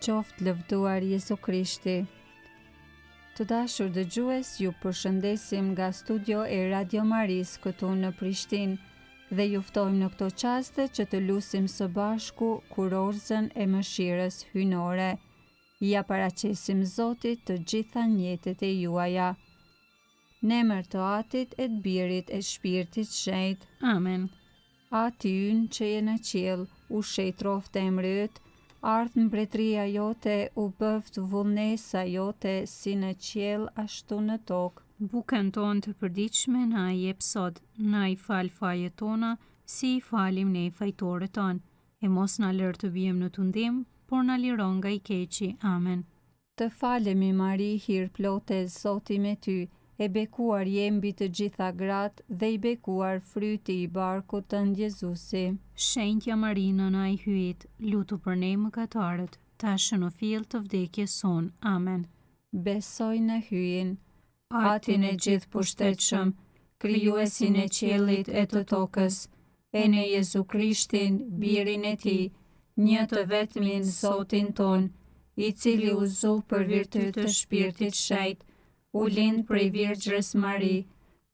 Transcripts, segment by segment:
qoftë lëvduar Jezu Krishti. Të dashur dëgjues, ju përshëndesim nga studio e Radio Maris këtu në Prishtinë dhe ju ftojmë në këto çaste që të lusim së bashku kurorëzën e mëshirës hyjnore. Ja paraqesim Zotit të gjitha njetet e juaja. Në emër të Atit e të Birit e Shpirtit Shenjtë. Amen. Ati ynë që je në qiell, u shejtroft emri yt, ardh mbretëria jote, u bëft vullnesa jote, si në qiell ashtu në tokë. Bukën tonë të përditshme na i jep sot, na i fal fajet tona, si i falim ne fajtorët tonë, e mos na lër të bijmë në tundim, por na liron nga i keqi. Amen. Të falemi Mari, hir plote, Zoti me ty, e bekuar je mbi të gjitha gratë dhe i bekuar fryti i barkut tënd Jezusi. Shenjtja Marina na i hyjit, lutu për ne mëkatarët, tashë në fill të vdekjes son. Amen. Besoj në hyjin, Atin e gjithë pushtetshëm, krijuesin e qiellit e të tokës, e në Jezu Krishtin, birin e tij, një të vetmin Zotin ton, i cili u zu për virtyt të Shpirtit Shenjtë, u lind prej Virgjës Mari,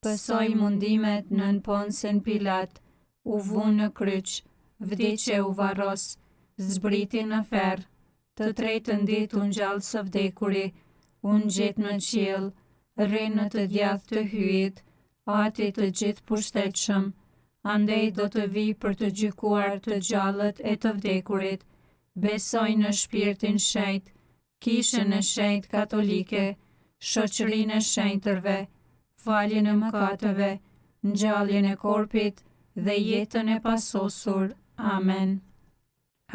pësoi mundimet nën Ponsen Pilat, u vunë në kryq, vdiqe u varros, zbriti në ferr, të tretën ditë u ngjall së vdekuri, u ngjet në qiell, rri në të djathtë të hyjit, Ati të gjithë pushtetshëm, andej do të vijë për të gjykuar të gjallët e të vdekurit. Besoj në Shpirtin Shenjtë, kishën e shenjtë katolike, shoqërinë e shenjtërve, faljen e mëkateve, ngjalljen e korpit dhe jetën e pasosur. Amen.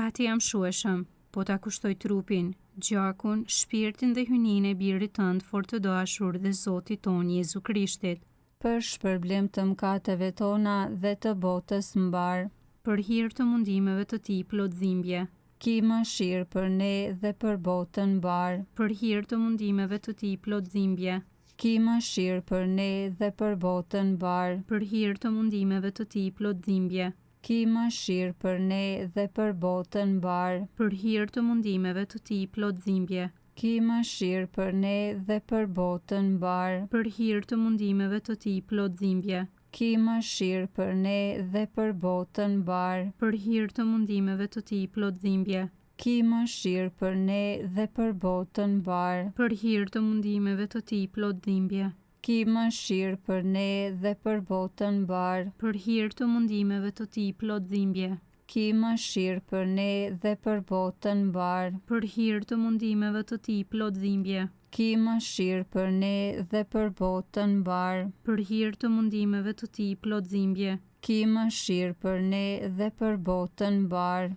Ati jam shueshëm, po ta kushtoj trupin, gjakun, shpirtin dhe hyjnin e birit tënd fort të dashur dhe Zotit ton Jezu Krishtit, për shpërblim të mëkateve tona dhe të botës mbar, për hir të mundimeve të tij plot dhimbje, ki mëshirë për ne dhe për botën mbar, për hir të mundimeve të tij plot dhimbje, ki mëshirë për ne dhe për botën mbar, për hir të mundimeve të tij plot dhimbje, ki mëshirë për ne dhe për botën mbar, për hir të mundimeve të tij plot dhimbje, ki mëshirë për ne dhe për botën mbar, për hir të mundimeve të tij plot dhimbje, ki mëshirë për ne dhe për botën mbar, për hir të mundimeve të tij plot dhimbje, ki mëshirë për ne dhe për botën mbar, për hir të mundimeve të tij plot dhimbje, ki mëshirë për ne dhe për botën mbar, për hir të mundimeve të tij plot dhimbje, ki mëshirë për ne dhe për botën mbar, për hir të mundimeve të tij plot dhimbje, ki mëshirë për ne dhe për botën mbar, për hir të mundimeve të tij plot dhimbje, ki mëshirë për ne dhe për botën mbar.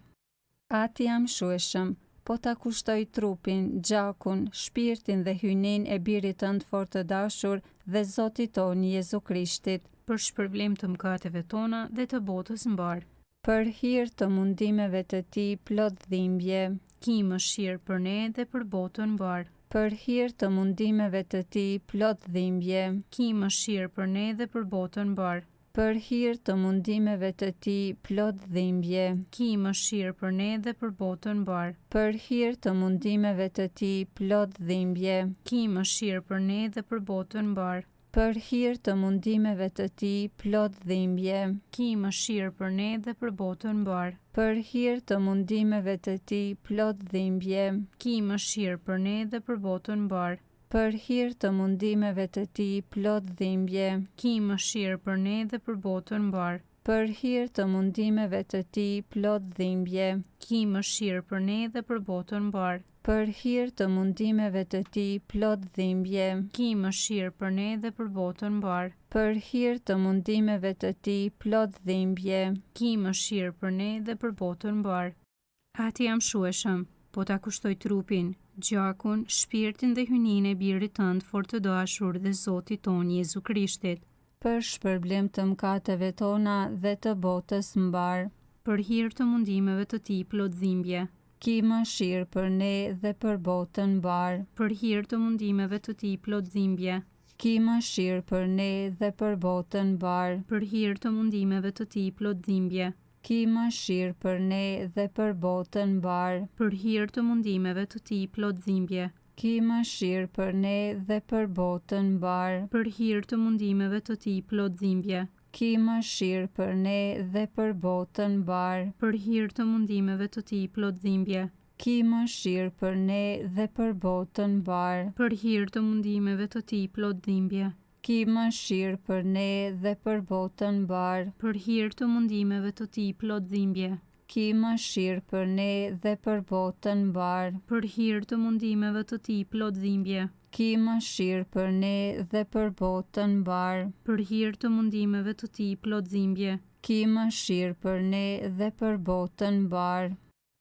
Ati jam shueshëm, po ta kushtoj trupin, gjakun, shpirtin dhe hyjnin e birit tënd fort të dashur dhe Zotit ton Jezu Krishtit, për shpërblim të mëkateve tona dhe të botës mbar, për hir të mundimeve të tij plot dhimbje, ki mëshirë për ne dhe për botën mbar, për hir të mundimeve të tij plot dhimbje, ki mëshirë për ne dhe për botën mbar, për hir të mundimeve të tij plot dhimbje, ki mëshirë për ne dhe për botën mbar, për hir të mundimeve të tij plot dhimbje, ki mëshirë për ne dhe për botën mbar, për hir të mundimeve të tij plot dhimbje, ki mëshirë për ne dhe për botën mbar, për hir të mundimeve të tij plot dhimbje, ki mëshirë për ne dhe për botën mbar, për hir të mundimeve të tij plot dhimbje, ki mëshirë për ne dhe për botën mbar, për hir të mundimeve të tij plot dhimbje, ki mëshirë për ne dhe për botën mbar, për hir të mundimeve të tij plot dhimbje, ki mëshirë për ne dhe për botën mbar, për hir të mundimeve të tij plot dhimbje, ki mëshirë për ne dhe për botën mbar. Ati jam shueshëm, po ta kushtoj trupin, gjakun, shpirtin dhe hyjnin e birit tënd fort të dashur dhe Zotit ton Jezu Krishtit, për shpërblim të mëkateve tona dhe të botës mbar, për hir të mundimeve të tij plot dhimbje, ki mëshirë për ne dhe për botën mbar, për hir të mundimeve të tij plot dhimbje, ki mëshirë për ne dhe për botën mbar, për hir të mundimeve të tij plot dhimbje, ki Ki mëshirë për ne dhe për botën mbar. Për hir të mundimeve të Tij plot dhimbje. Ki mëshirë për ne dhe për botën mbar. Për hir të mundimeve të Tij plot dhimbje. Ki mëshirë për ne dhe për botën mbar. Për hir të mundimeve të Tij plot dhimbje. Ki mëshirë për ne dhe për botën mbar. Për hir të mundimeve të Tij plot dhimbje. Ki mëshirë për ne dhe për botën mbar. Për hir të mundimeve të Tij plot dhimbje. Ki mëshirë për ne dhe për botën mbar. Për hir të mundimeve të Tij plot dhimbje. Ki mëshirë për ne dhe për botën mbar. Për hir të mundimeve të Tij plot dhimbje. Ki mëshirë për ne dhe për botën mbar.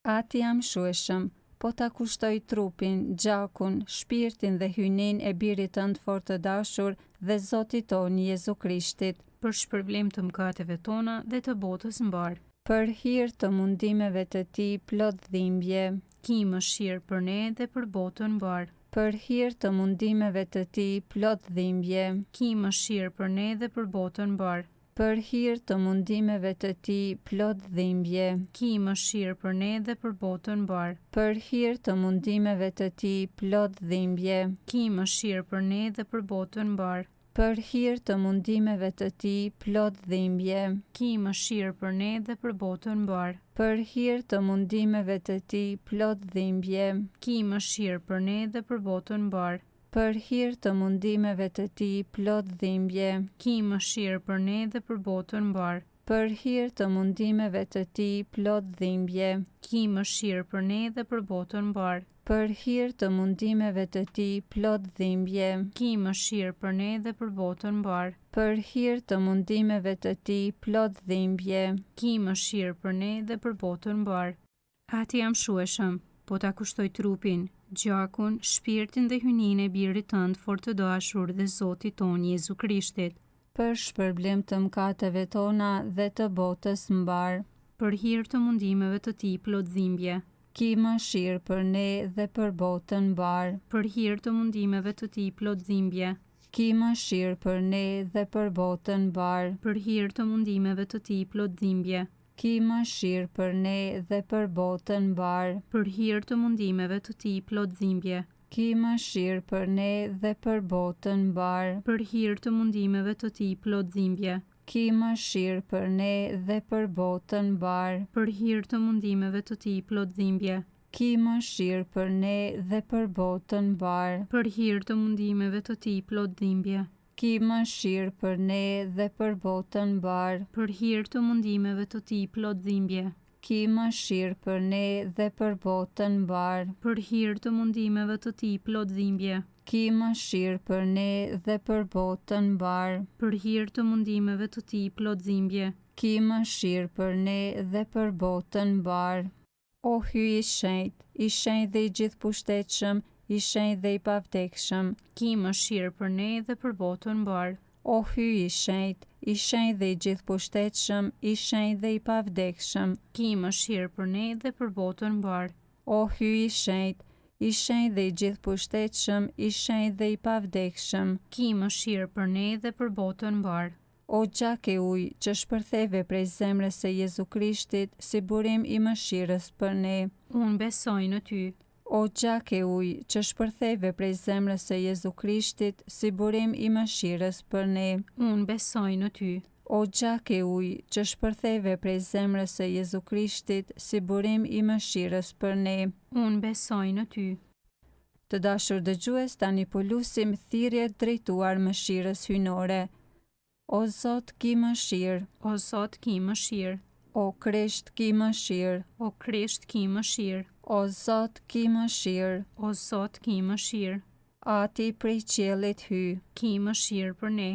Ati amshueshëm, po ta kushtoj trupin, gjakun, shpirtin dhe hynin e birit tënd fort të dashur dhe Zotit tonë Jezu Krishtit, për shpërblim të mëkateve tona dhe të botës mbar. Për hir të mundimeve të Tij plot dhimbje. Ki mëshirë për ne dhe për botën mbar. Për hir të mundimeve të Tij plot dhimbje. Ki mëshirë për ne dhe për botën mbar. Për hir të mundimeve të Tij plot dhimbje. Ki mëshirë për ne dhe për botën mbar. Për hir të mundimeve të Tij plot dhimbje. Ki mëshirë për ne dhe për botën mbar. Për hir të mundimeve të Tij plot dhimbje. Ki mëshirë për ne dhe për botën mbar. Për hir të mundimeve të Tij plot dhimbje. Ki mëshirë për ne dhe për botën mbar. Për hir të mundimeve të Tij plot dhimbje. Ki mëshirë për ne dhe për botën mbar. Për hir të mundimeve të Tij plot dhimbje. Ki mëshirë për ne dhe për botën mbar. Për hir të mundimeve të Tij plot dhimbje. Ki mëshirë për ne dhe për botën mbar. Për hir të mundimeve të Tij plot dhimbje. Ki mëshirë për ne dhe për botën mbar. Ati amshueshëm, po ta kushtoj trupin, gjakun, shpirtin dhe hynin e birit tënd fort të dashur dhe Zotit tonë Jezu Krishtit, për shpërblim të mëkateve tona dhe të botës mbar. Për hir të mundimeve të Tij plot dhimbje. Ki mëshirë për ne dhe për botën mbar. Për hir të mundimeve të Tij plot dhimbje. Ki mëshirë për ne dhe për botën mbar. Për hir të mundimeve të Tij plot dhimbje. Ki mëshirë për ne dhe për botën mbar. Për hir të mundimeve të Tij plot dhimbje. Ki mëshirë për ne dhe për botën mbar. Për hir të mundimeve të Tij plot dhimbje. Ki mëshirë për ne dhe për botën mbar. Për hir të mundimeve të Tij plot dhimbje. Ki mëshirë për ne dhe për botën mbar. Për hir të mundimeve të Tij plot dhimbje. Ki mëshirë për ne dhe për botën mbar. Për hir të mundimeve të Tij plot dhimbje. Ki mëshirë për ne dhe për botën mbar. Për hir të mundimeve të Tij plot dhimbje. Ki mëshirë për ne dhe për botën mbar. Për hir të mundimeve të Tij plot dhimbje. Ki mëshirë për ne dhe për botën mbar. O hyj i shenjtë dhe i gjithëpushtetshëm, i shenjtë dhe i pavdekshëm. Ki mëshirë për ne dhe për botën mbar. O hyj i shenjtë dhe i gjithëpushtetshëm, i shenjtë dhe i pavdekshëm. Ki mëshirë për ne dhe për botën mbar. O hyj i shenjtë dhe i gjithëpushtetshëm, i shenjtë dhe i pavdekshëm. Ki mëshirë për ne dhe për botën mbar. O gjak e ujë që shpërtheve prej zemrës së Jezu Krishtit si burim i mëshirës për ne. Unë besoj në ty. O gjak e ujë që shpërtheve prej zemrës së Jezu Krishtit si burim i mëshirës për ne. Unë besoj në ty. O gjak e ujë që shpërtheve prej zemrës së Jezu Krishtit si burim i mëshirës për ne. Unë besoj në ty. Të dashur dëgjues, tani po lusim thirrje drejtuar mëshirës hyjnore. O Zot, ki mëshirë. O Zot, ki mëshirë. O Krisht, ki mëshirë. O Krisht, ki mëshirë. O Zot, ki mëshirë. O Zot, ki mëshirë. Ati prej qiellit hy. Ki mëshirë për ne.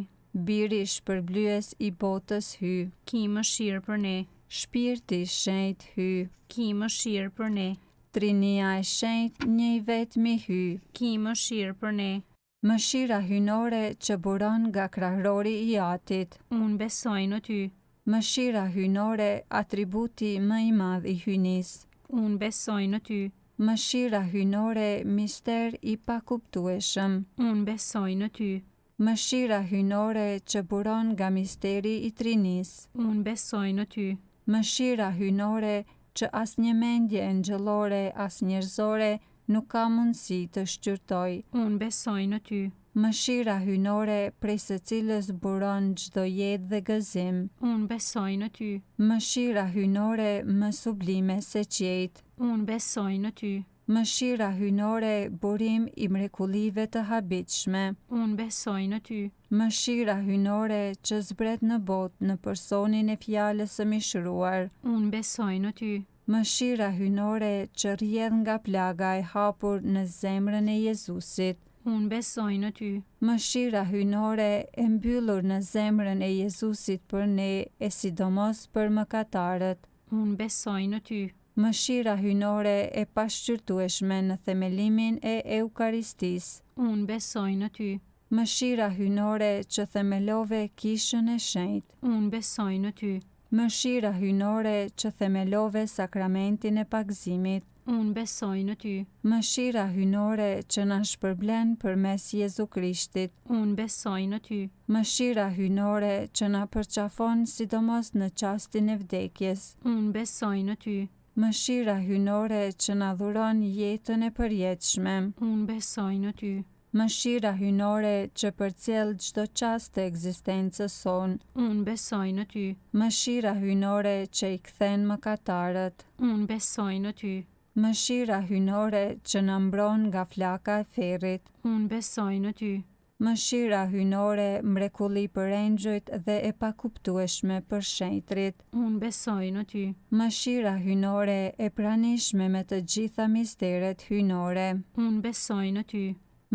Biri shpërblyes i botës hy. Ki mëshirë për ne. Shpirti i shenjtë hy. Ki mëshirë për ne. Trinia e shenjtë, njëi vetmi hy. Ki mëshirë për ne. Mëshira hyjnore që buron nga krahrori i Atit. Unë besoj në ty. Mëshira hyjnore, atributi më i madh i hyjnisë. Unë besoj në ty. Mëshira hyjnore, mister i pakuptueshëm. Unë besoj në ty. Mëshira hyjnore që buron nga misteri i Trinisë. Unë besoj në ty. Mëshira hynore që as një mendje engjëllore, as njerëzore nuk ka mundësi të shqyrtoj. Unë besoj në ty. Mëshira hynore prej së cilës buron çdo jetë dhe gëzim. Unë besoj në ty. Mëshira hynore më sublime se qejt. Unë besoj në ty. Mëshira hynore burim i mrekullive të habitshme. Unë besoj në ty. Mëshira hynore që zbret në botë në personin e fjalës së mishëruar. Unë besoj në ty. Mëshira hynore që rrjedh nga plaga e hapur në zemrën e Jezusit. Unë besoj në ty. Mëshira hynore e mbyllur në zemrën e Jezusit për ne e sidomos për mëkatarët. Unë besoj në ty. Mëshira hynore e pashqyrtueshme në themelimin e Eukaristisë. Unë besoj në ty. Mëshira hynore që themelove kishën e shenjtë. Unë besoj në ty. Mëshira hynore që themelove sakramentin e pagëzimit. Unë besoj në ty. Mëshira hynore që na shpërblen përmes Jezu Krishtit. Unë besoj në ty. Mëshira hynore që na përqafon sidomos në çastin e vdekjes. Unë besoj në ty. Mëshira hynore që na dhuron jetën e përjetshme. Unë besoj në ty. Mëshira hynore që përcjell çdo çast të ekzistencës sonë. Unë besoj në ty. Mëshira hynore që i kthen mëkatarët. Unë besoj në ty. Mëshira hynore që na mbron nga flaka e ferrit. Unë besoj në ty. Mëshira hynore mrekulli për engjëjt dhe e pakuptueshme për shenjtrit. Unë besoj në ty. Mëshira hynore e pranishme me të gjitha misteret hynore. Unë besoj në ty.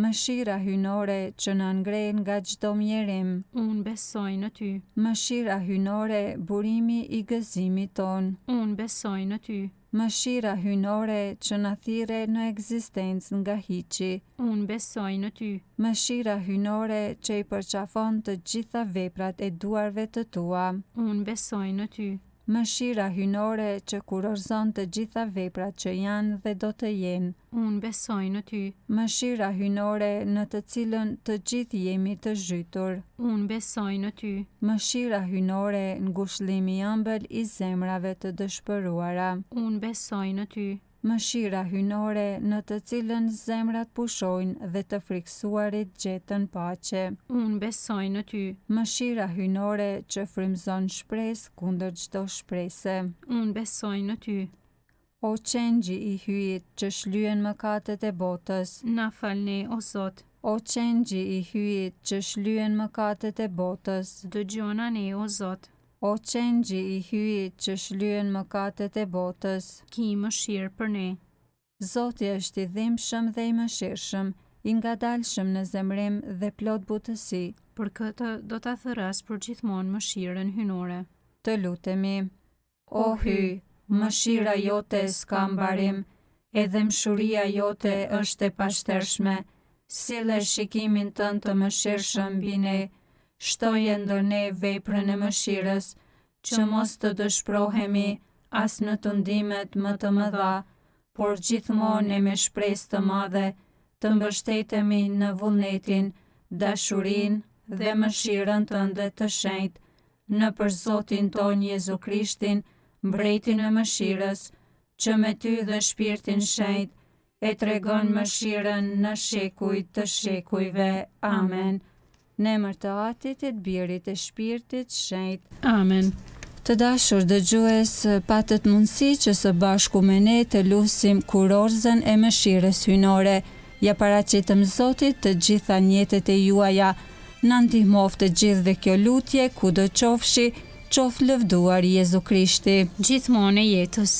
Mëshira hynore që na ngren nga çdo mjerim. Unë besoj në ty. Mëshira hynore burimi i gëzimit ton. Unë besoj në ty. Mëshira hynore që na thirre në ekzistencë nga hiçi. Unë besoj në ty. Mëshira hynore që i përqafon të gjitha veprat e duarve të tua. Unë besoj në ty. Mëshira hynore që kurorëzon të gjitha veprat që janë dhe do të jenë. Unë besoj në ty. Mëshira hynore në të cilën të gjithë jemi të zhytur. Unë besoj në ty. Mëshira hynore në ngushëllimi i ëmbël i zemrave të dëshpëruara. Unë besoj në ty. Mëshira hynore në të cilën zemrat pushojnë dhe të friksuarit gjetën paqe. Unë besoj në ty. Mëshira hynore që frymëzon shpresë kundër çdo shprese. Unë besoj në ty. O qengji i hyjit që shlyen mëkatet e botës. Na falni, o Zot. O qengji i hyjit që shlyen mëkatet e botës. Dëgjona ne, o Zot. O qengji i hyjit që shlyen mëkatet e botës. Ki mëshirë për ne. Zoti është i dhimbshëm dhe i mëshirshëm, i ngadalshëm në zemrim dhe plot butësi. Për këtë do ta thërras për gjithmonë mëshirën hynore. Të lutemi. O hyj, mëshira jote s'ka mbarim, edhe mshuria jote është e pashtershme. Sille shikimin tënd të mëshirshëm mbi ne. Shtoje ndër ne veprën e mëshirës, që mos të dëshprohemi as në tundimet më të mëdha, por gjithmonë me shpresë të madhe të mbështetemi në vullnetin, dashurinë dhe mëshirën tënde të shenjtë, nëpër Zotin ton Jezu Krishtin, mbretin e mëshirës, që me ty dhe shpirtin shenjtë e tregon mëshirën në shekuj të shekujve. Amen. Në emër të Atit e të Birit e Shpirtit Shenjtë. Amen. Të dashur dëgjues, patët mundësi që së bashku me ne të lusim kurorzën e mëshirës hynore. Ja paraqitëm Zotit të gjitha njetet e juaja. Na ndihmoft të gjithë dhe kjo lutje, kudo qofshi, qof lëvduar Jezu Krishti. Gjithmonë e jetës.